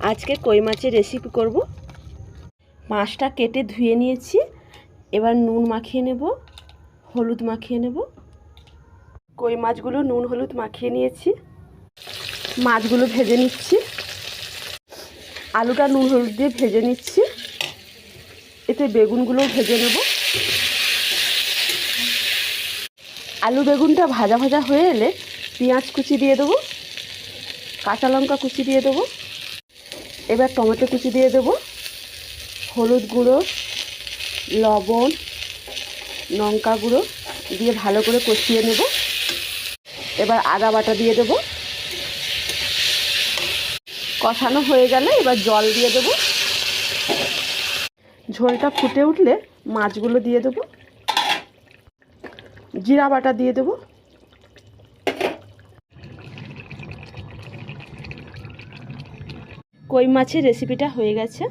আজকে কই মাছের রেসিপি করব। মাছটা কেটে ধুয়ে নিয়েছি, এবার নুন মাখিয়ে নেব, হলুদ মাখিয়ে নেব। কই মাছগুলো নুন হলুদ মাখিয়ে নিয়েছি, মাছগুলো ভেজে নিচ্ছি। আলুটা নুন হলুদ দিয়ে ভেজে নিচ্ছি, এতে বেগুনগুলোও ভেজে নেব। আলু বেগুনটা ভাজা ভাজা হয়ে এলে পেঁয়াজ কুচি দিয়ে দেবো, কাঁচা লঙ্কা কুচি দিয়ে দেবো, এবার টমেটো কুচি দিয়ে দেবো, হলুদ গুঁড়ো, লবণ, লঙ্কা গুঁড়ো দিয়ে ভালো করে কষিয়ে নেব। এবার আদা বাটা দিয়ে দেবো। কষানো হয়ে গেলে এবার জল দিয়ে দেবো। ঝোলটা ফুটে উঠলে মাছগুলো দিয়ে দেবো, জিরা বাটা দিয়ে দেবো। কই মাছের রেসিপিটা হয়ে গেছে।